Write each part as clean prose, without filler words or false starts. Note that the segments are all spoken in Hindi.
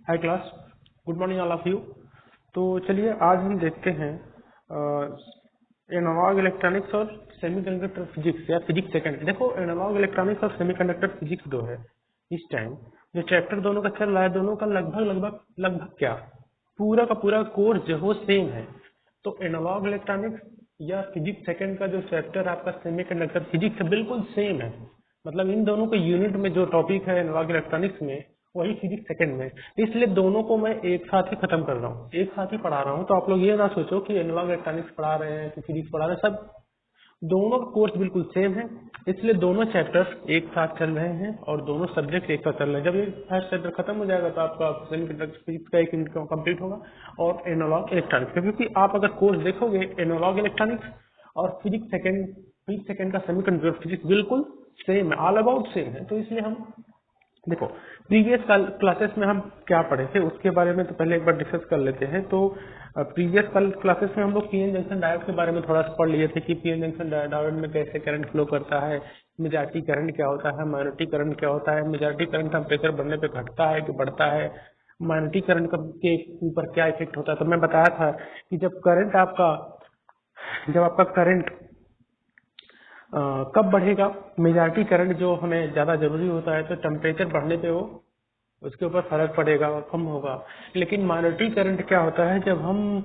Hi class, good morning all of you. तो चलिए आज हम देखते हैं एनालॉग इलेक्ट्रॉनिक्स और सेमीकंडक्टर फिजिक्स या फिजिक्स सेकंड। देखो, एनालॉग इलेक्ट्रॉनिक्स और सेमीकंडक्टर फिजिक्स दो है इस टाइम जो चैप्टर दोनों का चल रहा है। दोनों का लगभग लगभग लगभग क्या पूरा का पूरा कोर्स जो वो सेम है। तो एनालॉग इलेक्ट्रॉनिक्स या फिजिक्स सेकंड का जो चैप्टर आपका सेमीकंडक्टर फिजिक्स है बिल्कुल सेम है। मतलब इन दोनों के यूनिट में जो टॉपिक है एनालॉग इलेक्ट्रॉनिक्स में वही फिजिक्स सेकंड में, इसलिए दोनों को मैं एक साथ ही खत्म कर रहा हूँ, एक साथ ही पढ़ा रहा हूँ। तो आप लोग ये ना सोचो कि एनालॉग इलेक्ट्रॉनिक्स पढ़ा रहे हैं कि फिजिक्स पढ़ा रहे हैं, सब दोनों का कोर्स बिल्कुल सेम है। इसलिए दोनों चैप्टर्स एक साथ चल रहे हैं और दोनों सब्जेक्ट एक साथ चल रहे हैं। जब ये फर्स्ट चैप्टर खत्म हो जाएगा तो आपका सेमीकंडक्टर फिजिक्स का एक यूनिट कंप्लीट होगा और एनालॉग इलेक्ट्रॉनिक्स का, क्योंकि आप अगर कोर्स देखोगे एनालॉग इलेक्ट्रॉनिक्स और फिजिक्स सेकंड का सेमीकंडक्टर फिजिक्स बिल्कुल सेम है, ऑल अबाउट सेम है। तो इसलिए हम देखो प्रीवियस क्लासेस में हम क्या पढ़े थे उसके बारे में तो पहले एक बार डिस्कस कर लेते हैं। तो प्रीवियस क्लासेस में हम लोग पीएन जंक्शन डायोड के बारे में थोड़ा सा पढ़ लिए थे कि पीएन जंक्शन डायोड में कैसे करंट फ्लो करता है, मेजॉरिटी करंट क्या होता है, माइनॉरिटी करंट क्या होता है, मेजॉरिटी करंट टेम्परेचर बढ़ने पे घटता है कि बढ़ता है, माइनॉरिटी करंट के ऊपर क्या इफेक्ट होता है। तो मैं बताया था कि जब आपका करंट कब बढ़ेगा, मेजॉरिटी करंट जो हमें ज्यादा जरूरी होता है तो टेम्परेचर बढ़ने पे वो उसके ऊपर फर्क पड़ेगा और कम होगा। लेकिन माइनॉरिटी करंट क्या होता है, जब हम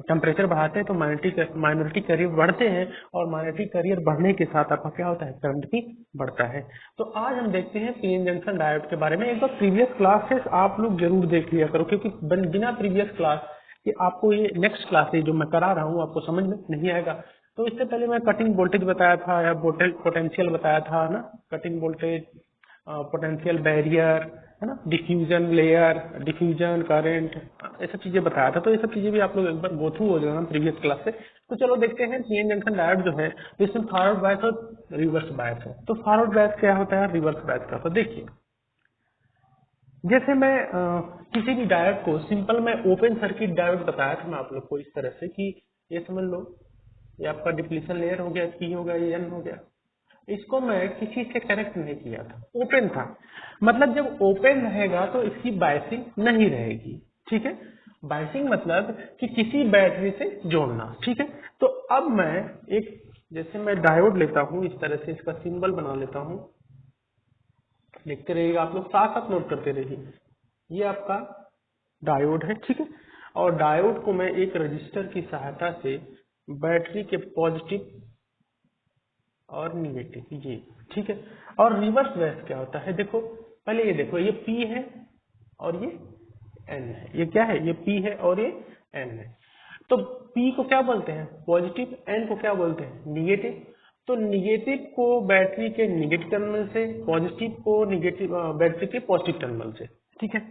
टेम्परेचर बढ़ाते हैं तो माइनॉरिटी करियर बढ़ते हैं और माइनॉरिटी करियर बढ़ने के साथ आपका क्या होता है, करंट भी बढ़ता है। तो आज हम देखते हैं पीएन जंक्शन डायोड के बारे में। एक बार प्रीवियस क्लासेस आप लोग जरूर देख लिया करो, क्योंकि बिना प्रीवियस क्लास कि आपको ये नेक्स्ट क्लास जो मैं करा रहा हूँ आपको समझ में नहीं आएगा। तो इससे पहले मैं कटिंग वोल्टेज बताया था या पोटेंशियल बताया था ना, कटिंग वोल्टेज, पोटेंशियल बैरियर, है ना, डिफ्यूजन लेयर, डिफ्यूजन करंट, ये सब चीजें बताया था। तो ये सब चीजें भी आप लोग एक बार गो थ्रू हो जाना प्रीवियस क्लास से। तो चलो देखते हैं पीएन जंक्शन डायोड जो है इसमें फॉरवर्ड बायस और रिवर्स बायस है। तो फॉरवर्ड बायस क्या होता है, रिवर्स बायस क्या होता है, देखिए जैसे मैं किसी भी डायोड को सिंपल मैं ओपन सर्किट डायोड बताया था मैं आप लोग को इस तरह से कि ये समझ लो ये आपका डिप्लीशन लेयर हो गया, पी हो गया, ये एन हो गया। इसको मैं किसी से कनेक्ट नहीं किया था, ओपन था। मतलब जब ओपन रहेगा तो इसकी बायसिंग नहीं रहेगी, ठीक है। बायसिंग मतलब कि किसी बैटरी से जोड़ना, ठीक है। तो अब मैं एक जैसे मैं डायोड लेता हूं, इस तरह से इसका सिंबल बना लेता हूं, लिखते रहिएगा आप लोग, साथ साथ नोट करते रहिए। ये आपका डायोड है, ठीक है। और डायोड को मैं एक रजिस्टर की सहायता से बैटरी के पॉजिटिव और निगेटिव, ये ठीक है। और रिवर्स बायस क्या होता है, देखो पहले ये देखो, ये पी है और ये एन है। ये क्या है, ये पी है और ये एन है। तो पी को क्या बोलते हैं, पॉजिटिव, एन को क्या बोलते हैं, निगेटिव। तो निगेटिव को बैटरी के निगेटिव टर्मिनल से, पॉजिटिव को निगेटिव बैटरी के पॉजिटिव टर्मिनल से, ठीक है,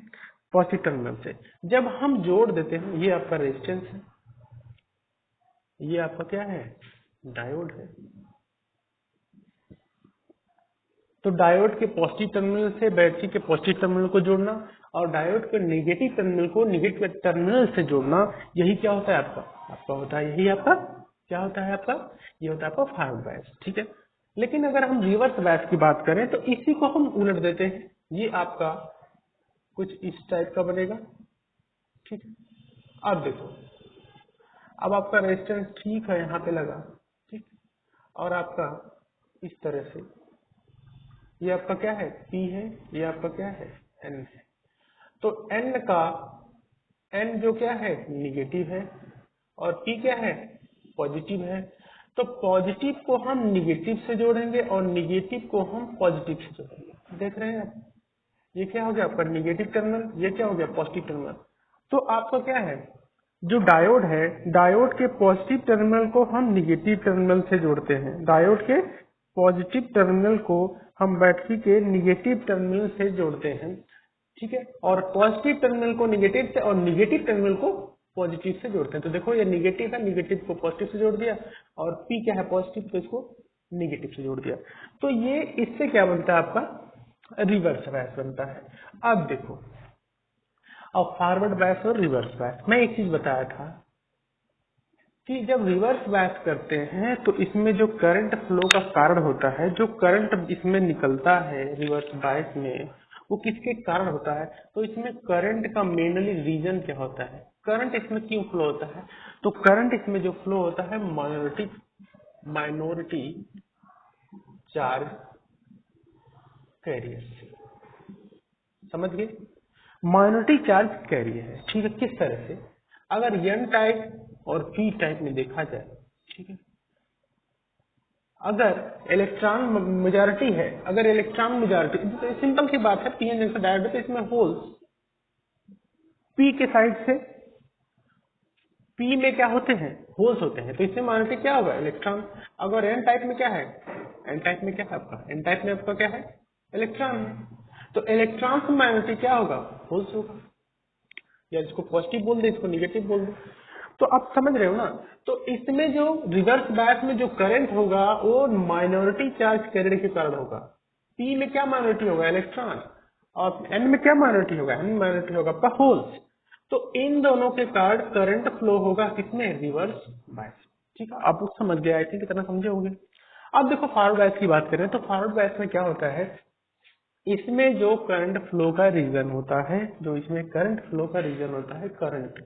पॉजिटिव टर्मिनल से जब हम जोड़ देते हैं, ये आपका रेजिस्टेंस है, ये आपका क्या है, डायोड है। तो डायोड के पॉजिटिव टर्मिनल से बैटरी के पॉजिटिव टर्मिनल को जोड़ना और डायोड के नेगेटिव टर्मिनल को नेगेटिव टर्मिनल से जोड़ना, यही क्या होता है आपका होता है, यही आपका क्या होता है, आपका ये होता है आपका फॉरवर्ड बायस, ठीक है। लेकिन अगर हम रिवर्स बायस की बात करें तो इसी को हम उलट देते हैं, ये आपका कुछ इस टाइप का बनेगा, ठीक है। अब देखो, अब आपका रेजिस्टेंस ठीक है यहाँ पे लगा, ठीक, और आपका इस तरह से ये आपका क्या है, पी है, ये आपका क्या है, एन है। तो एन जो क्या है, निगेटिव है और पी क्या है, पॉजिटिव है। तो पॉजिटिव को हम निगेटिव से जोड़ेंगे और निगेटिव को हम पॉजिटिव से जोड़ेंगे। देख रहे हैं आप, ये क्या हो गया आपका निगेटिव टर्मिनल, ये क्या हो गया पॉजिटिव टर्मिनल। तो आपका क्या है, जो डायोड है, डायोड के पॉजिटिव टर्मिनल को हम निगेटिव टर्मिनल से जोड़ते हैं, डायोड के पॉजिटिव टर्मिनल को हम बैटरी के निगेटिव टर्मिनल से जोड़ते हैं, ठीक है। और पॉजिटिव टर्मिनल को निगेटिव से और निगेटिव टर्मिनल को पॉजिटिव से जोड़ते हैं। तो देखो ये निगेटिव है, निगेटिव को पॉजिटिव से जोड़ दिया, और पी क्या है, पॉजिटिव, तो इसको निगेटिव से जोड़ दिया। तो ये इससे क्या बनता है, आपका रिवर्स बायस बनता है। अब देखो, अब फॉरवर्ड बायस और रिवर्स बायस, मैं एक चीज बताया था कि जब रिवर्स बायस करते हैं तो इसमें जो करंट फ्लो का कारण होता है, जो करंट इसमें निकलता है रिवर्स बायस में, वो किसके कारण होता है? तो इसमें करंट का मेनली रीजन क्या होता है? करंट इसमें क्यों फ्लो होता है? तो करंट इसमें जो फ्लो होता है माइनॉरिटी चार्ज कैरियर से। समझ गए? माइनॉरिटी चार्ज कैरियर है, ठीक है। किस तरह से? अगर एन टाइप और पी टाइप में देखा जाए, ठीक है, अगर इलेक्ट्रॉन मेजॉरिटी है, अगर इलेक्ट्रॉन मेजॉरिटी, तो सिंपल सी बात है, पीएन जंक्शन डायोड तो इसमें होल्स पी के साइड से, पी में क्या होते हैं? होल्स होते हैं, तो इसमें माइनॉरिटी क्या होगा? इलेक्ट्रॉन। अगर एन टाइप में क्या है? एन टाइप में क्या है आपका? एन टाइप में आपका क्या है? इलेक्ट्रॉन। तो इलेक्ट्रॉन से माइनॉरिटी क्या होगा? होल्स होगा। या इसको पॉजिटिव बोल दे, इसको निगेटिव बोल दे। तो आप समझ रहे हो ना? तो इसमें जो रिवर्स बायस में जो करंट होगा वो माइनॉरिटी चार्ज कैरियर के कारण होगा। पी में क्या माइनॉरिटी होगा? इलेक्ट्रॉन। और एन में क्या माइनॉरिटी होगा? एन माइनॉरिटी होगा आपका होल्स। तो इन दोनों के कारण करंट फ्लो होगा किसमें? Reverse bias. ठीक है, आप लोग समझ गए, आई थिंक कितना समझे होंगे। अब देखो फॉरवर्ड बायस की बात करें तो फॉरवर्ड बायस में क्या होता है? इसमें जो करंट फ्लो का रीजन होता है, जो इसमें करंट फ्लो का रीजन होता है, करंट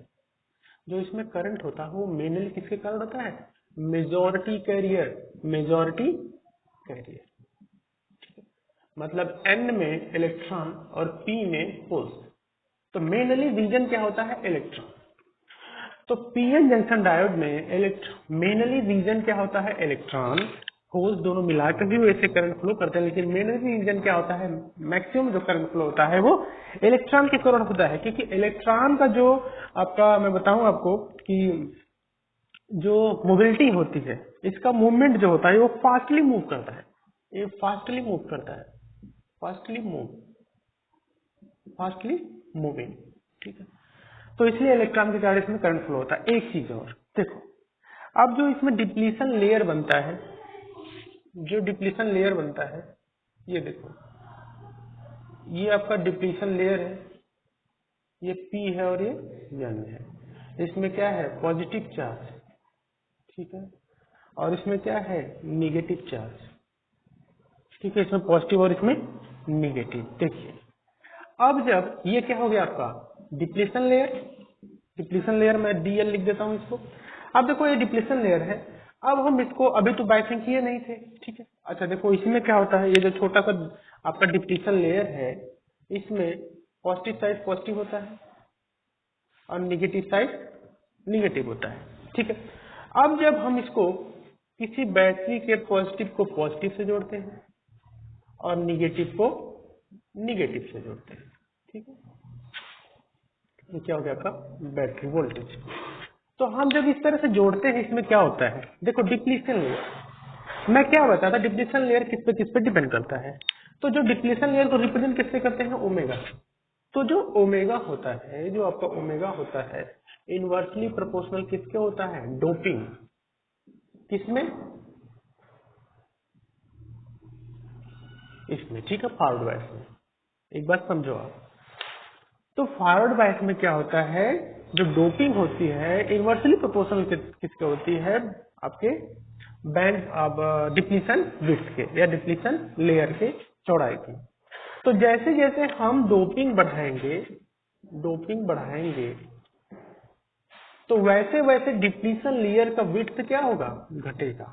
जो इसमें करंट होता है वो मेनली किसके कारण होता है? Majority carrier. मेजॉरिटी कैरियर मतलब एन में इलेक्ट्रॉन और पी में होल्स। तो मेनली रीजन क्या होता है? इलेक्ट्रॉन। तो पीएन जंक्शन डायोड में मेनली रीजन क्या होता है? इलेक्ट्रॉन। होल्स दोनों मिलाकर भी वैसे करंट फ्लो करते हैं, लेकिन मेनली रीजन क्या होता है? मैक्सिमम जो करंट फ्लो होता है वो इलेक्ट्रॉन के कारण होता है, क्योंकि इलेक्ट्रॉन का जो आपका, मैं बताऊं आपको कि जो मोबिलिटी होती है, इसका मूवमेंट जो होता है वो फास्टली मूव करता है। ये फास्टली मूव करता है, फास्टली मूविंग, ठीक है। तो इसलिए इलेक्ट्रॉन के कारण इसमें करंट फ्लो होता है। एक चीज और देखो, अब जो इसमें डिप्लीशन लेयर बनता है, जो डिप्लीशन लेयर बनता है, ये देखो, ये आपका डिप्लीशन लेयर है, ये पी है और ये एन है। इसमें क्या है? पॉजिटिव चार्ज, ठीक है, और इसमें क्या है? निगेटिव चार्ज, ठीक है। इसमें पॉजिटिव और इसमें निगेटिव। देखिए, अब जब ये क्या हो गया आपका? Depletion layer. डिप्लीशन लेयर मैं डीएल लिख देता हूं इसको। अब देखो ये डिप्लीशन लेयर है। अब हम इसको अभी तो बाइसिंग किए नहीं थे, ठीक है। अच्छा देखो, इसमें क्या होता है? ये जो छोटा सा आपका डिप्लीशन लेयर है, इसमें पॉजिटिव साइड पॉजिटिव होता है और निगेटिव साइड निगेटिव होता है, ठीक है। अब जब हम इसको किसी बैटरी के पॉजिटिव को पॉजिटिव से जोड़ते हैं और निगेटिव को निगेटिव से जोड़ते हैं, ठीक है, ये क्या हो गया आपका? Battery voltage. तो हम जब इस तरह से जोड़ते हैं, इसमें क्या होता है? देखो डिप्लीशन लेयर, मैं क्या बताता, डिप्लीशन लेयर किस पे डिपेंड करता है? तो जो डिप्लीशन लेयर को रिप्रेजेंट किससे करते हैं? ओमेगा। तो जो ओमेगा होता है, जो आपका ओमेगा होता है, इनवर्सली प्रोपोर्शनल किसके होता है? डोपिंग। किसमें? इसमें, ठीक है, फॉरवर्ड बायस में। एक बात समझो आप, तो फॉरवर्ड बायस में क्या होता है? जो डोपिंग होती है इनवर्सली प्रोपोर्शनल किसके होती है? आपके बैंड अब डिप्लीशन विड्थ के या डिप्लीशन लेयर के चौड़ाई की। तो जैसे जैसे हम डोपिंग बढ़ाएंगे तो वैसे वैसे डिप्लीशन लेयर का विड्थ क्या होगा? घटेगा।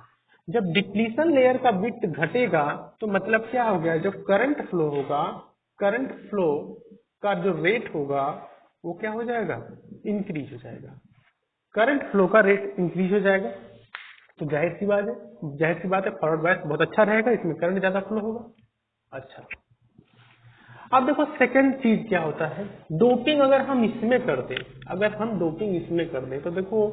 जब डिप्लीशन लेयर का विड्थ घटेगा तो मतलब क्या हो गया? जब करंट फ्लो होगा, करंट फ्लो का जो रेट होगा वो क्या हो जाएगा? इंक्रीज हो जाएगा। करंट फ्लो का रेट इंक्रीज हो जाएगा, तो जाहिर सी बात है फॉरवर्ड बायस बहुत अच्छा रहेगा, इसमें करंट ज्यादा फ्लो होगा। अच्छा, अब देखो सेकंड चीज क्या होता है? डोपिंग अगर हम इसमें कर दें, तो देखो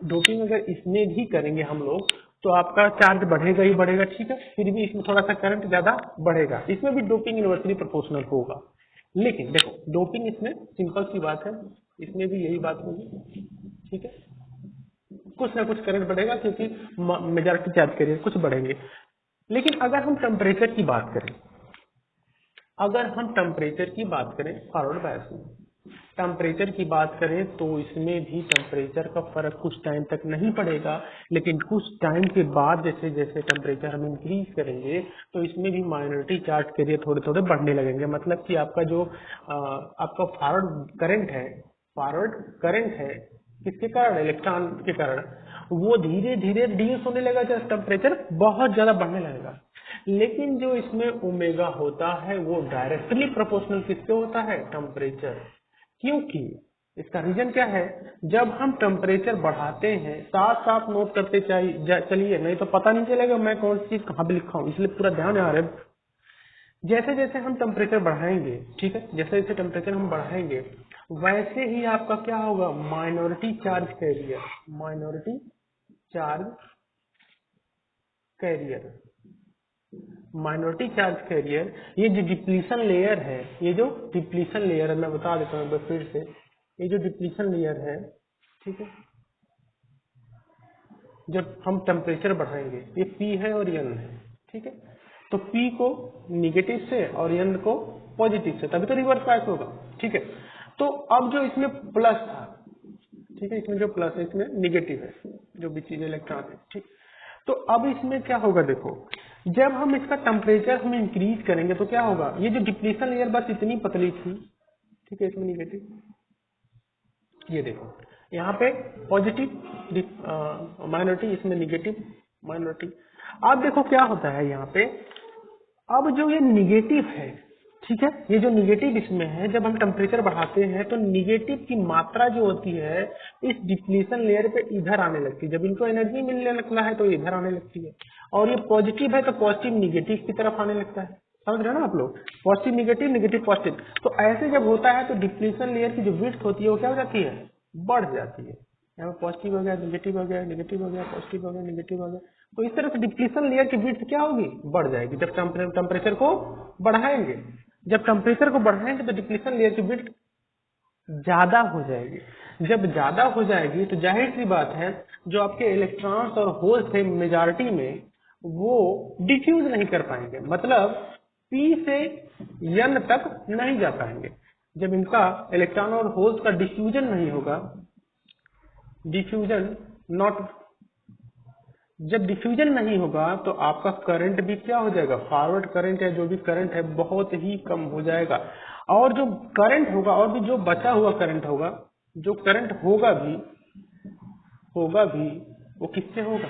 डोपिंग अगर इसमें भी करेंगे हम लोग तो आपका चार्ज बढ़ेगा ही बढ़ेगा, ठीक है। फिर भी इसमें थोड़ा सा करंट ज्यादा बढ़ेगा, इसमें भी डोपिंग इनवर्सली प्रोपोर्शनल होगा। लेकिन देखो डोपिंग इसमें सिंपल सी बात है, इसमें भी यही बात होगी, ठीक है। कुछ ना कुछ करंट बढ़ेगा क्योंकि मेजॉरिटी चार्ज करिए, कुछ बढ़ेंगे। लेकिन अगर हम टेम्परेचर की बात करें फॉरवर्ड बायस में, टेम्परेचर की बात करें तो इसमें भी टेम्परेचर का फर्क कुछ टाइम तक नहीं पड़ेगा, लेकिन कुछ टाइम के बाद जैसे जैसे टेम्परेचर हम इंक्रीज करेंगे तो इसमें भी माइनॉरिटी चार्ज कैरियर थोड़े थोड़े बढ़ने लगेंगे। मतलब कि आपका जो आपका फॉरवर्ड करंट है किसके कारण, इलेक्ट्रॉन के कारण, वो धीरे धीरे रिड्यूस होने लगेगा जब टेम्परेचर बहुत ज्यादा बढ़ने लगेगा। लेकिन जो इसमें ओमेगा होता है वो डायरेक्टली प्रोपोर्शनल किससे होता है, टेम्परेचर। क्योंकि इसका रीजन क्या है, जब हम टेम्परेचर बढ़ाते हैं, साथ साथ नोट करते चलिए, नहीं तो पता नहीं चलेगा मैं कौन सी चीज कहाँ पे लिखा हूँ, इसलिए पूरा ध्यान आ रहा है। जैसे जैसे हम टेम्परेचर बढ़ाएंगे, ठीक है, जैसे जैसे टेम्परेचर हम बढ़ाएंगे वैसे ही आपका क्या होगा, minority charge carrier minority charge carrier, ये जो डिप्लीशन लेयर है, मैं बता देता हूँ एक बार फिर से, ये जो डिप्लीशन लेयर है, ठीक है, जब हम टेम्परेचर बढ़ाएंगे, ये P है और N है, ठीक है, तो P को निगेटिव से और N को पॉजिटिव से, तभी तो रिवर्स बायस होगा, ठीक है। तो अब जो इसमें प्लस था, ठीक है, इसमें जो प्लस है इसमें निगेटिव है, जो भी चीज इलेक्ट्रॉन है, ठीक। तो अब इसमें क्या होगा, देखो जब हम इसका टेम्परेचर हम इंक्रीज करेंगे तो क्या होगा, ये जो डिप्लीशन लेयर बस इतनी पतली थी, ठीक है, इसमें निगेटिव, ये देखो यहाँ पे पॉजिटिव माइनॉरिटी, इसमें निगेटिव माइनॉरिटी। अब देखो क्या होता है यहाँ पे, अब जो ये निगेटिव है, ठीक है, ये जो निगेटिव इसमें है, जब हम टेम्परेचर बढ़ाते हैं तो निगेटिव की मात्रा जो होती है इस डिप्लीशन लेयर पे इधर आने लगती है, जब इनको एनर्जी मिलने लगता है तो इधर आने लगती है, और ये पॉजिटिव है तो पॉजिटिव निगेटिव की तरफ आने लगता है, समझ रहे हो ना आप लोग, पॉजिटिव निगेटिव निगेटिव पॉजिटिव। तो ऐसे जब होता है तो डिप्लीशन लेयर की जो विड्थ होती है वो क्या हो जाती है, बढ़ जाती है। यहाँ पे पॉजिटिव हो गया, निगेटिव हो गया, निगेटिव हो गया, पॉजिटिव हो गया, निगेटिव हो गया, तो इस तरह से डिप्लीशन लेयर की विड्थ क्या होगी, बढ़ जाएगी जब टेम्परेचर को बढ़ाएंगे। जब टेम्परेचर को बढ़ाएंगे तो डिप्लीशन लेयर की विड्थ ज्यादा हो जाएगी। जब ज्यादा हो जाएगी तो जाहिर सी बात है जो आपके इलेक्ट्रॉन्स और होल्स थे मेजॉरिटी में, वो डिफ्यूज नहीं कर पाएंगे, मतलब P से N तक नहीं जा पाएंगे। जब इनका इलेक्ट्रॉन और होल्स का डिफ्यूजन नहीं होगा, डिफ्यूजन नॉट, जब डिफ्यूजन नहीं होगा तो आपका करंट भी क्या हो जाएगा, फॉरवर्ड करंट या जो भी करंट है बहुत ही कम हो जाएगा, और जो करंट होगा और भी जो बचा हुआ करंट होगा, जो करंट होगा भी वो किससे होगा,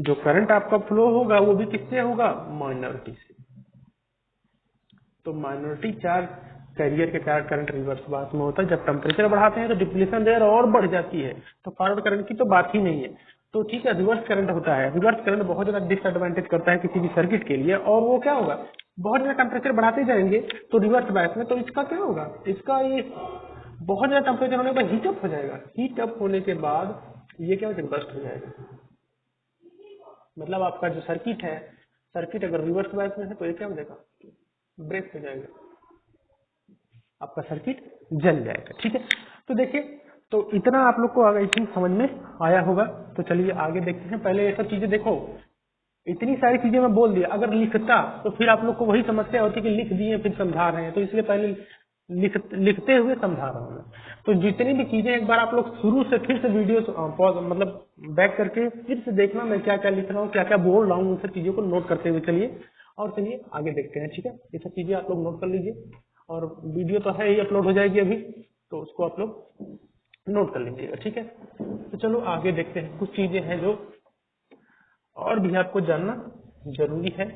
जो करंट आपका फ्लो होगा वो भी किससे होगा, माइनॉरिटी से। तो माइनॉरिटी चार्ज कैरियर के कारण करंट रिवर्स बात में होता है, जब टेम्परेचर बढ़ाते हैं तो डिप्लीशन लेयर और बढ़ जाती है, तो फॉरवर्ड करंट की तो बात ही नहीं है। तो ठीक है, रिवर्स करंट होता है, रिवर्स करंट बहुत ज्यादा डिसएडवांटेज करता है किसी भी सर्किट के लिए, और वो क्या होगा, बहुत ज्यादा टेम्परेचर बढ़ाते जाएंगे तो रिवर्स बायस में, तो इसका क्या होगा, इसका ये बहुत ज्यादा टेम्परेचर होने के बाद हीटअप हो जाएगा, हीटअप होने के बाद ये क्या हो जाएगा, बर्स्ट हो जाएगा। मतलब आपका जो सर्किट है, सर्किट अगर रिवर्स बायस में है तो ये क्या हो जाएगा, ब्रेक हो जाएगा, आपका सर्किट जल जाएगा, ठीक है। तो देखिए, तो इतना आप लोग को आई थिंक समझ में आया होगा। तो चलिए आगे देखते हैं। पहले ये सब चीजें देखो, इतनी सारी चीजें मैं बोल दिया, अगर लिखता तो फिर आप लोग को वही समस्या होती कि लिख दिए फिर समझा रहे हैं, तो इसलिए पहले लिखते हुए समझा रहा हूँ मैं। तो जितनी भी चीजें एक बार आप लोग शुरू से फिर से वीडियो मतलब बैक करके फिर से देखना मैं क्या क्या लिख रहा हूँ, क्या क्या बोल रहा हूँ, उन सब चीजों को नोट करते हुए चलिए, और चलिए आगे देखते हैं, ठीक है। ये सब चीजें आप लोग नोट कर लीजिए, और वीडियो तो है ही, अपलोड हो जाएगी अभी, तो उसको आप लोग नोट कर लीजिएगा, ठीक है। तो चलो आगे देखते हैं, कुछ चीजें हैं जो और भी आपको जानना जरूरी है,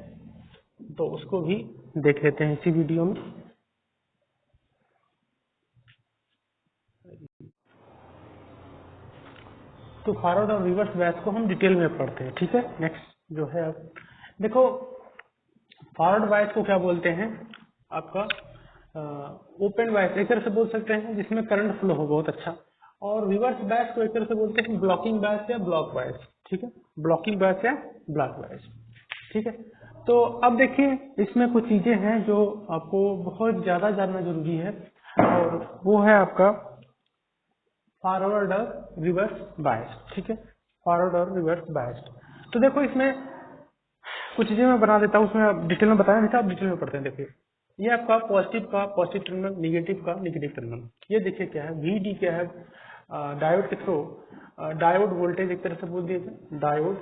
तो उसको भी देख लेते हैं इसी वीडियो में। तो फॉरवर्ड और रिवर्स बायस को हम डिटेल में पढ़ते हैं, ठीक है। नेक्स्ट जो है, अब देखो फॉरवर्ड बायस को क्या बोलते हैं, आपका ओपन बायस एक तरह से बोल सकते हैं, जिसमें करंट फ्लो हो बहुत अच्छा, और रिवर्स बायस को एक तरह से बोलते हैं ब्लॉकिंग बायस या ब्लॉक बायस, ठीक है, ब्लॉकिंग बायस या ब्लॉक बायस, ठीक है। तो अब देखिए, इसमें कुछ चीजें हैं जो आपको बहुत ज्यादा जानना जरूरी है, और वो है आपका फॉरवर्ड और रिवर्स बायस, ठीक है, फॉरवर्ड और रिवर्स बायस। तो देखो इसमें कुछ चीजें मैं बना देता हूँ, उसमें आप डिटेल में बताया नहीं था, आप डिटेल में पढ़ते हैं। देखिए ये आपका पॉजिटिव का पॉजिटिव टर्मिनल, नेगेटिव का नेगेटिव टर्मिनल। ये देखिए क्या है, वी डी क्या है, डायोड के थ्रू डायोड वोल्टेज एक तरह से बोल दिया जाए, डायोड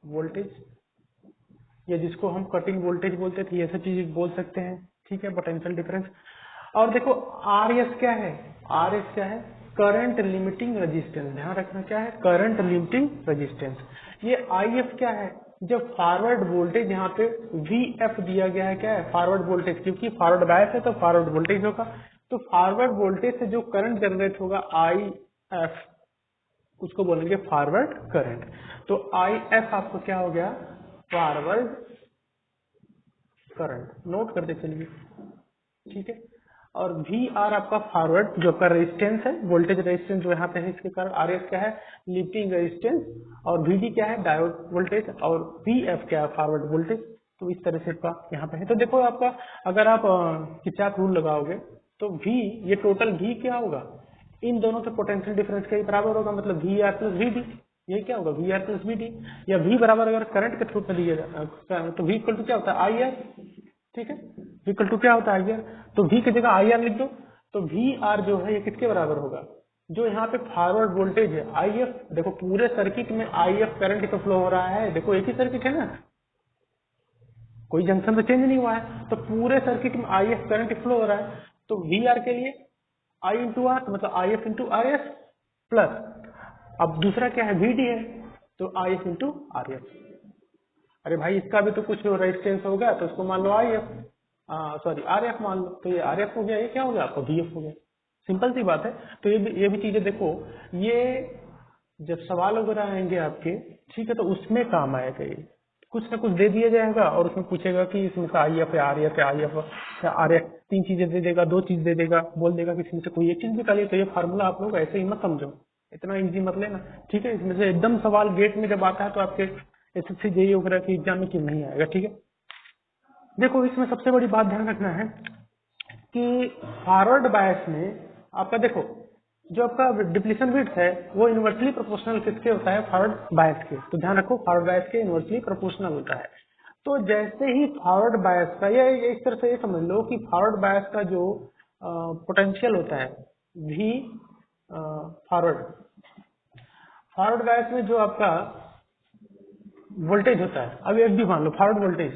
वोल्टेज, या जिसको हम कटिंग वोल्टेज बोलते थे, ये सब चीज बोल सकते हैं, ठीक है, पोटेंशियल डिफरेंस। और देखो आर एस क्या है, आर एस क्या है, करंट लिमिटिंग रेजिस्टेंस, ध्यान रखना क्या है, करंट लिमिटिंग रेजिस्टेंस। ये आई एफ क्या है, जब फॉरवर्ड वोल्टेज यहाँ पे वी एफ दिया गया है, क्या है, फॉरवर्ड वोल्टेज, क्योंकि फॉरवर्ड बायस है तो फॉरवर्ड वोल्टेज होगा, तो फॉरवर्ड वोल्टेज से जो करंट जनरेट होगा आई एफ, उसको बोलेंगे फॉरवर्ड करंट। तो आई एफ आपको क्या हो गया, फॉरवर्ड करंट, नोट करते चलिए, ठीक है। और वी आर आपका फॉरवर्ड जो आपका रेजिस्टेंस है, वोल्टेज रेजिस्टेंस जो यहाँ पे है, इसके कारण आर एस क्या है, लिफ्टिंग रेजिस्टेंस, और वी डी क्या है, डायोड वोल्टेज, और वी एफ क्या है, फॉरवर्ड वोल्टेज। तो इस तरह से आपका यहाँ पे है। तो देखो आपका अगर आप किरचॉफ रूल लगाओगे तो वी, ये टोटल वी क्या होगा, इन दोनों से पोटेंशियल डिफरेंस के बराबर होगा, मतलब V R plus V D, ये क्या होगा, V R plus V D. या वी बराबर अगर करंट के थ्रू में दिया तो वी इक्वल टू क्या होता है, आई आर, ठीक है, वी इक्वल टू क्या होता है, आई आर। तो वी की जगह आई आर लिख दो, तो वी आर जो है ये किसके बराबर होगा, जो यहाँ पे फॉरवर्ड वोल्टेज है आई एफ, देखो पूरे सर्किट में आई एफ करंट तो फ्लो हो रहा है, देखो एक ही सर्किट है ना, कोई जंक्शन तो चेंज नहीं हुआ है, तो पूरे सर्किट में आई एफ करंट फ्लो हो रहा है। तो वी आर के लिए आई इंटू आर, मतलब I F into R S, plus अब दूसरा क्या है, वी डी है, तो I F into R F. अरे भाई इसका भी तो कुछ रेजिस्टेंस होगा, तो उसको मान लो I F, sorry R F मान लो, तो ये आर एफ हो गया, ये क्या हो गया आपका वी एफ हो गया, सिंपल सी बात है। तो ये भी चीजें देखो, ये जब सवाल वगैरह आएंगे आपके, ठीक है, तो उसमें काम आएगा, ये कुछ ना कुछ दे दिया जाएगा और उसमें पूछेगा कि इसमें से आई एफ है, आर एफ है, आई एफ या आर एफ, तीन चीजें दे देगा, दो चीज दे देगा, बोल देगा कि इसमें से कोई एक चीज निकालिए। तो ये फार्मूला आप लोग ऐसे ही मत समझो, इतना इजी मत लेना, ठीक है। इसमें से एकदम सवाल गेट में जब आता है तो आपके एसएससी जेईई वगैरह के एग्जाम में क्यों नहीं आएगा, ठीक है। देखो इसमें सबसे बड़ी बात ध्यान रखना है कि फॉरवर्ड बायस में आपका देखो जो आपका डिप्लीशन विड्थ है वो इनवर्सली प्रोपोर्शनल किसके होता है, फॉरवर्ड बायस के। तो ध्यान रखो फॉरवर्ड बायस के इनवर्सली प्रोपोर्शनल होता है। तो जैसे ही फॉरवर्ड बायस का, या एक तरह से ये समझ लो कि फॉरवर्ड बायस का जो पोटेंशियल होता है वी फॉरवर्ड, फॉरवर्ड बायस में जो आपका वोल्टेज होता है, अब एफ डी मान लो फॉरवर्ड वोल्टेज,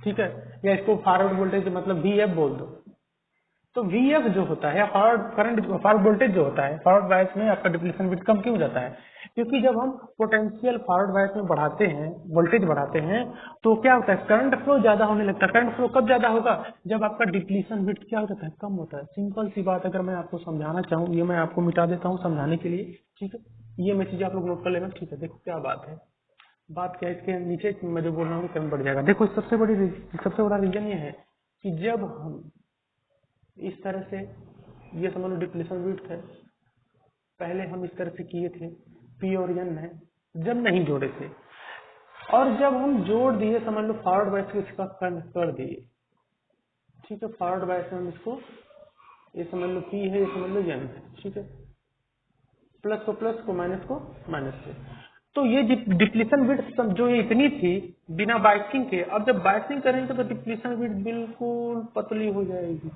ठीक है, या इसको फॉरवर्ड वोल्टेज मतलब वी एफ बोल दो। तो वी एफ जो होता है फॉरवर्ड करंट, फॉरवर्ड वोल्टेज जो होता है, फॉरवर्ड बायस में आपका डिप्लीशन विड्थ कम क्यों हो जाता है, क्योंकि जब हम पोटेंशियल फॉरवर्ड बायस में बढ़ाते हैं, वोल्टेज बढ़ाते हैं, तो क्या होता है, करंट फ्लो ज्यादा होने लगता है। करंट फ्लो कब ज्यादा होगा, जब आपका डिप्लीशन विड्थ क्या होता है, कम होता है। सिंपल सी बात अगर मैं आपको समझाना चाहूँ, ये मैं आपको मिटा देता हूँ समझाने के लिए, ठीक है, ये मैं चीजें आप लोग नोट कर लेना, ठीक है। देखो क्या बात है, बात क्या है, इसके नीचे मैं जो बोल रहा हूँ कम बढ़ जाएगा। देखो सबसे बड़ा रीजन ये है कि जब हम इस तरह से, ये समझ लो डिप्लीशन विड्थ है, पहले हम इस तरह से किए थे, पी और एन है, जब नहीं जोड़े थे, और जब हम जोड़ दिए समझ लो फॉरवर्ड बायस को इसका कर दिए, ठीक है, फॉरवर्ड बायस में हम इसको, ये समझ लो पी है, ये समझ लो एन है, ठीक है, प्लस को माइनस को माइनस से। तो ये डिप्लीशन विड्थ जो ये इतनी थी बिना बाइसिंग के, अब जब बाइसिंग करेंगे तो डिप्लीशन विड्थ बिल्कुल पतली हो जाएगी।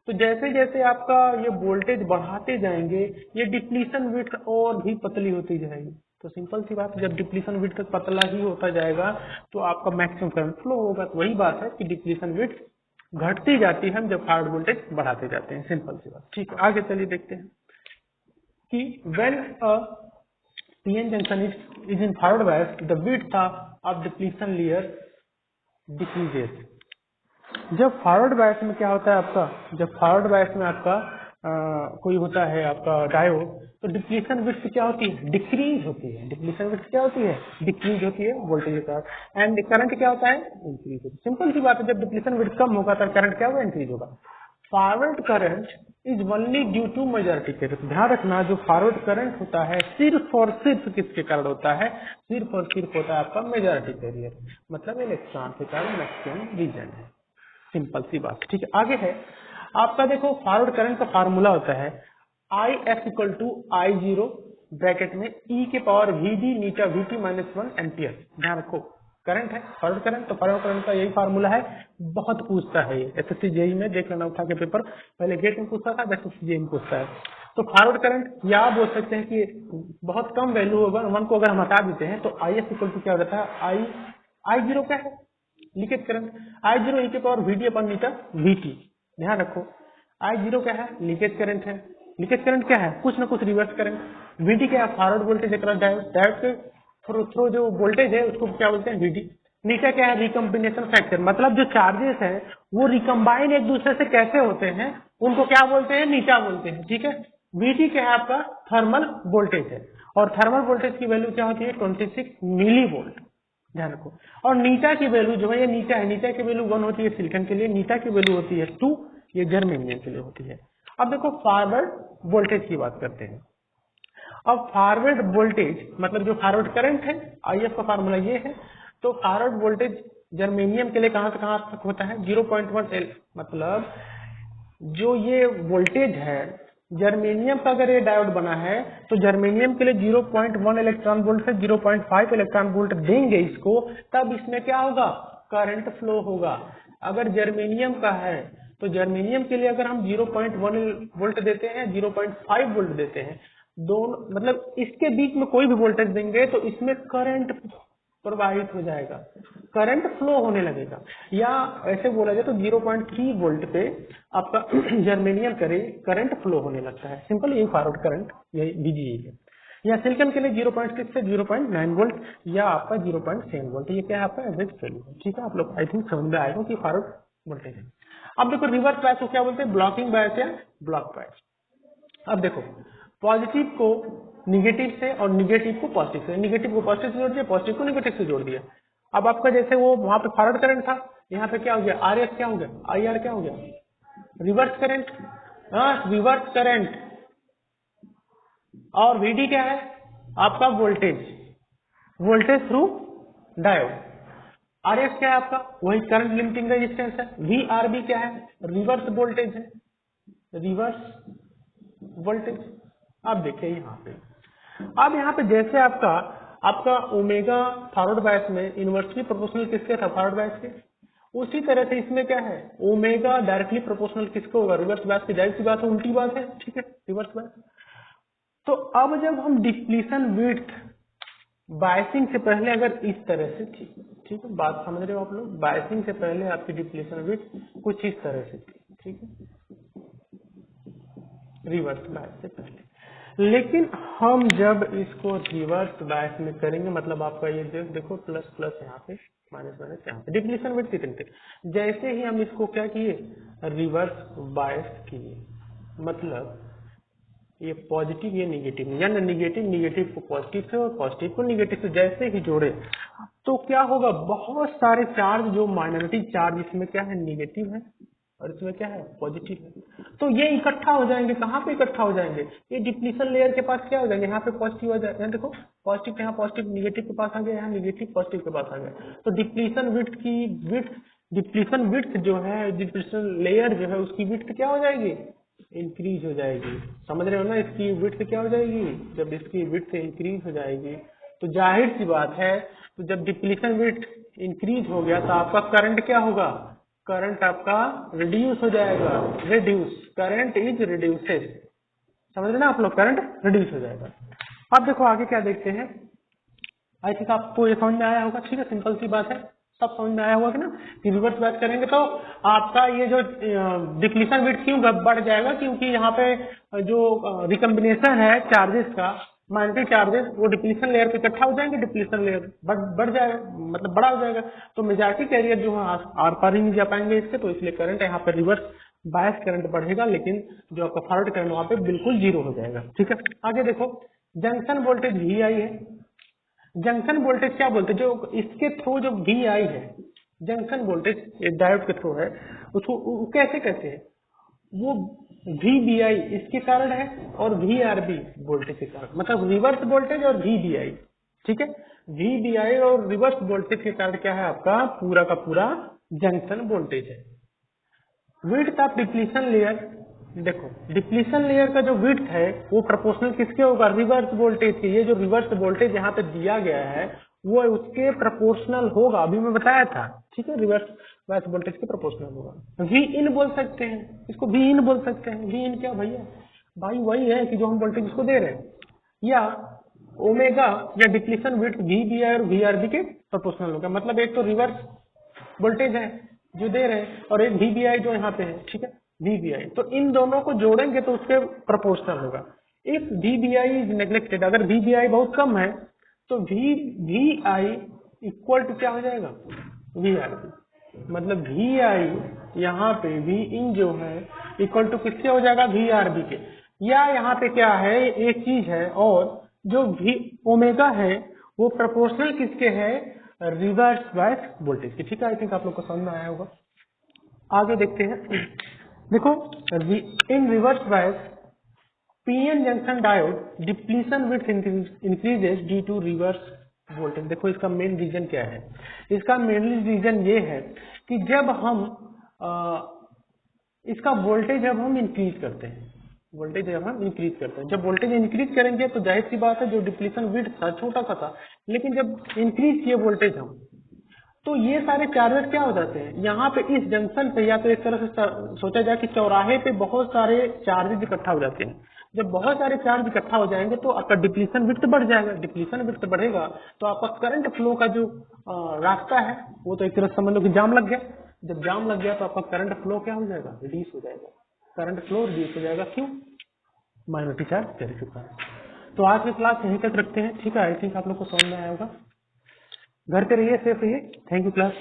तो जैसे जैसे आपका ये वोल्टेज बढ़ाते जाएंगे, ये डिप्लीशन विड्थ और भी पतली होती जाएगी। तो सिंपल सी बात है, जब डिप्लीशन विड्थ पतला ही होता जाएगा तो आपका मैक्सिमम करंट फ्लो होगा। तो वही बात है कि डिप्लीशन विड्थ घटती जाती है हम जब फॉरवर्ड वोल्टेज बढ़ाते जाते हैं, सिंपल सी बात, ठीक है। आगे चलिए देखते हैं कि when a PN junction is in forward bias, the width of depletion layer decreases। जब फॉरवर्ड बायस में क्या होता है आपका, जब फॉरवर्ड बायस में आपका कोई होता है आपका डायोड, तो डिप्लीशन विड्थ क्या होती है, डिक्रीज होती है। डिप्लीशन विड्थ क्या होती है, डिक्रीज होती है वोल्टेज के साथ। एंड करंट क्या होता है, इंक्रीज होता है। सिंपल सी बात है, जब डिप्लीशन विड्थ कम होगा तो करंट क्या होगा, इंक्रीज होगा। Forward current is only due to majority carrier. ध्यान रखना जो फॉरवर्ड करंट होता है सिर्फ और सिर्फ किसके कारण होता है, सिर्फ और सिर्फ होता है आपका मेजॉरिटी कैरियर, मतलब इलेक्ट्रॉन के कारण मैक्सिमम रीजन है, सिंपल सी बात, ठीक है। आगे है आपका, देखो फॉरवर्ड करंट का फार्मूला होता है I F equal to I zero bracket में ई के पावर वी डी नीचा वी टी माइनस 1 एम्पियर। ध्यान रखो करंट है, फॉरवर्ड करंट। तो फॉरवर्ड करंट का यही फार्मूला है, बहुत पूछता है ये एसएससी जेई में, देख लेना उठा के पेपर, पहले गेट में पूछता था, एसएससी जेई में पूछता है। तो फॉरवर्ड करंट या आप बोल सकते हैं कि बहुत कम वैल्यू होगा, 1 को अगर हम हटा देते हैं तो आई एस इक्वल टू क्या हो जाता है, आई जीरो क्या है, लीकेज करंट, आई जीरो ई के पावर वीडी अपन मीटर वीटी। ध्यान रखो आई जीरो क्या है, लीकेज करंट है, लीकेज करंट क्या है, कुछ ना कुछ रिवर्स करंट। वीडी क्या है, forward voltage across diode, diode के थ्रू जो वोल्टेज है उसको क्या बोलते हैं वीडी। नीचे क्या है, रिकम्बिनेशन फैक्टर, मतलब जो चार्जेस है वो रिकम्बाइन एक दूसरे से कैसे होते हैं उनको क्या बोलते हैं, नीचा बोलते हैं। ठीक है, वीटी क्या है आपका, थर्मल वोल्टेज है, और थर्मल वोल्टेज की वैल्यू क्या होती है, 26 मिली वोल्ट। ध्यान रखो, और नीचा की वैल्यू जो है, ये नीचा है, नीचा की वैल्यू 1 होती है सिलिकॉन के लिए, नीचा की वैल्यू होती है 2, ये जर्मेनियम के लिए होती है। अब देखो फॉरवर्ड वोल्टेज की बात करते हैं। अब फॉरवर्ड वोल्टेज मतलब जो फॉरवर्ड करंट है, आईएफ का फार्मूला ये है। तो फॉरवर्ड वोल्टेज जर्मेनियम के लिए कहां से कहां तक होता है, 0.1 एल, मतलब जो ये वोल्टेज है जर्मेनियम का, अगर ये डायोड बना है तो जर्मेनियम के लिए 0.1 इलेक्ट्रॉन वोल्ट से 0.5 इलेक्ट्रॉन वोल्ट देंगे इसको, तब इसमें क्या होगा, करंट फ्लो होगा। अगर जर्मेनियम का है तो जर्मेनियम के लिए अगर हम 0.1 वोल्ट देते हैं, 0.5 वोल्ट देते हैं, दोनों मतलब इसके बीच में कोई भी वोल्टेज देंगे तो इसमें करंट प्रवाहित हो जाएगा, करंट फ्लो होने लगेगा। या ऐसे बोला जाए तो 0.3 वोल्ट पे आपका जर्मेनियम करे करंट फ्लो होने लगता है। सिंपल ये फॉरवर्ड करंट यही बीजीए है। या सिलिकॉन के लिए 0.6 से 0.9 वोल्ट या आपका 0.7 वोल्ट, ये क्या है आपका एवरेज वैल्यू है। ठीक है, आप लोग आई थिंक समझ में आएगा कि फॉरवर्ड वोल्टेज है। अब देखो रिवर्स बायस को क्या बोलते हैं, ब्लॉकिंग बायस या ब्लॉक बायस। अब देखो पॉजिटिव को निगेटिव से और निगेटिव को पॉजिटिव से, निगेटिव को पॉजिटिव से जोड़ दिया, पॉजिटिव को निगेटिव से जोड़ दिया। अब आपका जैसे वो वहां पे फॉरवर्ड करंट था, यहाँ पे क्या हो गया, आर एस क्या हो गया, आई आर क्या हो गया, रिवर्स करंट। हाँ, रिवर्स करंट। और वीडी क्या है आपका, voltage, voltage through diode. R S क्या है आपका, वही करंट लिमिटिंग रेजिस्टेंस है। वी आर बी क्या है, रिवर्स वोल्टेज है, रिवर्स वोल्टेज। अब देखिए यहाँ पे, अब यहाँ पे जैसे आपका आपका ओमेगा फॉरवर्ड बायस में इनवर्सली प्रोपोर्शनल किसके था, फॉरवर्ड बायस के, उसी तरह से इसमें क्या है, ओमेगा डायरेक्टली प्रोपोर्शनल किसको होगा, रिवर्स बायस की। जाहिर सी बात है, उल्टी बात है। ठीक है, रिवर्स बायस। तो अब जब हम डिप्लीशन विड्थ बायसिंग से पहले अगर इस तरह से थी, ठीक है, बात समझ रहे हो आप लोग, बायसिंग से पहले आपकी डिप्लीशन विड्थ कुछ इस तरह से थी, ठीक है, रिवर्स बायस से पहले। लेकिन हम जब इसको रिवर्स बायस में करेंगे, मतलब आपका ये देखो प्लस प्लस यहाँ पे, माइनस माइनस यहाँ पे, डिप्लीशन विड्थ इतने थे, जैसे ही हम इसको क्या किए, रिवर्स बायस किए, मतलब ये पॉजिटिव ये निगेटिव, या निगेटिव निगेटिव को पॉजिटिव से और पॉजिटिव को निगेटिव से जैसे ही जोड़े तो क्या होगा, बहुत सारे चार्ज जो माइनॉरिटी चार्ज इसमें क्या है, निगेटिव है, और इसमें क्या है, पॉजिटिव है, तो ये इकट्ठा हो जाएंगे। कहाँ पे इकट्ठा हो जाएंगे, ये डिप्लीशन लेयर के पास क्या हो जाएंगे, यहाँ पे पॉजिटिव आ जाएगा, देखो पॉजिटिव यहाँ पॉजिटिव निगेटिव के पास आ गया, यहाँ निगेटिव पॉजिटिव के पास आ गया। तो डिप्लीशन विड्थ की विड्थ, डिप्लीशन विड्थ जो है, डिप्लीशन लेयर जो है उसकी विड्थ क्या हो जाएगी, इंक्रीज हो जाएगी। समझ रहे हो ना, इसकी विड्थ क्या हो जाएगी, जब इसकी विड्थ इंक्रीज हो जाएगी तो जाहिर सी बात है, तो जब डिप्लीशन विड्थ इंक्रीज हो गया तो आपका करंट क्या होगा, करंट आपका रिड्यूस हो जाएगा, रिड्यूस, करंट इज रिड्यूसेस। समझ रहे ना आप लोग, करंट रिड्यूस हो जाएगा। अब देखो आगे क्या देखते हैं, आई थिंक आपको ये समझ में आया होगा। ठीक है, सिंपल सी बात है, सब समझ में आया होगा कि ना, कि रिवर्स बात करेंगे तो आपका ये जो डिप्लीशन विड्थ क्यों बढ़ जाएगा, क्योंकि यहाँ पे जो रिकम्बिनेशन है चार्जेस का, माइनॉरिटी चार्जेस, वो डिप्लीशन लेयर पे इकट्ठा हो जाएंगे, डिप्लीशन लेयर बढ़ जाएगा, मतलब बड़ा हो जाएगा, तो मेजॉरिटी कैरियर जो है आर पार ही नहीं जा पाएंगे इससे, तो इसलिए करंट यहाँ पे रिवर्स बायस करंट बढ़ेगा, लेकिन जो आपका फॉरवर्ड करंट वहां पे बिल्कुल जीरो हो जाएगा। ठीक है, आगे देखो, जंक्शन वोल्टेज वी आई है। जंक्शन वोल्टेज क्या बोलते हैं, जो इसके थ्रू जो वी आई है, जंक्शन वोल्टेज एक डायोड के थ्रू है, उसको वो कैसे कहते हैं, वो वी बी आई इसके कारण है और वी आर बी वोल्टेज के कारण, मतलब रिवर्स वोल्टेज और वी बी आई। ठीक है, वी बी आई और रिवर्स वोल्टेज के कारण क्या है, आपका पूरा का पूरा जंक्शन वोल्टेज है। विड्थ ऑफ डिप्लीशन लेयर, देखो डिप्लीशन लेयर का जो विड्थ है वो प्रोपोर्शनल किसके होगा, रिवर्स वोल्टेज के। ये जो रिवर्स वोल्टेज यहाँ पे दिया गया है वो उसके प्रोपोर्शनल होगा, अभी मैं बताया था, ठीक है, रिवर्स बायस वोल्टेज के प्रोपोर्शनल होगा। वी इन बोल सकते हैं, इसको वी इन बोल सकते हैं। वी इन क्या भैया, भाई वही है कि जो हम वोल्टेज इसको दे रहे हैं, या ओमेगा या depletion width V B I और वी आर बी के प्रोपोर्शनल होगा। मतलब एक तो रिवर्स वोल्टेज है जो दे रहे हैं और एक वी बी आई जो यहाँ पे है, ठीक है, वी बी आई, तो इन दोनों को जोड़ेंगे तो उसके प्रोपोर्शनल होगा। If V B I is neglected, अगर वी बी आई बहुत कम है तो वी आई इक्वल टू क्या हो जाएगा, वी आर बी। मतलब वी आई यहाँ पे वी इन जो है इक्वल टू किससे हो जाएगा, वी आर बी के। या यहाँ पे क्या है, एक चीज है और, जो वी ओमेगा है वो प्रोपोर्शनल किसके है, रिवर्स बायस वोल्टेज की। ठीक है, आई थिंक आप लोग को समझ में आया होगा। आगे देखते हैं। देखो, in reverse bias PN junction diode depletion width increases due to reverse voltage. देखो इसका मेन रीजन क्या है, इसका मेन रीजन ये है कि जब हम इसका वोल्टेज जब हम इंक्रीज करते हैं, वोल्टेज जब हम इंक्रीज करते हैं, जब वोल्टेज इंक्रीज करेंगे तो जाहिर सी बात है जो डिप्लीशन विड्थ था छोटा सा था, लेकिन जब इंक्रीज किए वोल्टेज हम, तो ये सारे चार्जेस क्या हो जाते हैं यहाँ पे इस जंक्शन पे, या तो एक तरह से सोचा जाए कि चौराहे पे बहुत सारे चार्जेस इकट्ठा हो जाते हैं। जब बहुत सारे चार्ज इकट्ठा हो जाएंगे तो आपका डिप्लीशन विड्थ बढ़ जाएगा, डिप्लीशन विड्थ बढ़ेगा तो आपका करंट फ्लो का जो रास्ता है वो तो एक तरह से समझ लो कि जाम लग गया। जब जाम लग गया तो आपका करंट फ्लो क्या हो जाएगा, रिड्यूस हो जाएगा। करंट फ्लो रिड्यूस हो जाएगा, क्यों, माइनॉरिटी चार्ज चल चुका है। तो आज की क्लास यहीं तक रखते हैं, ठीक है, आई थिंक आप लोग को समझ में आया होगा। घर पे रहिए, सेफ रहिए। Thank you class.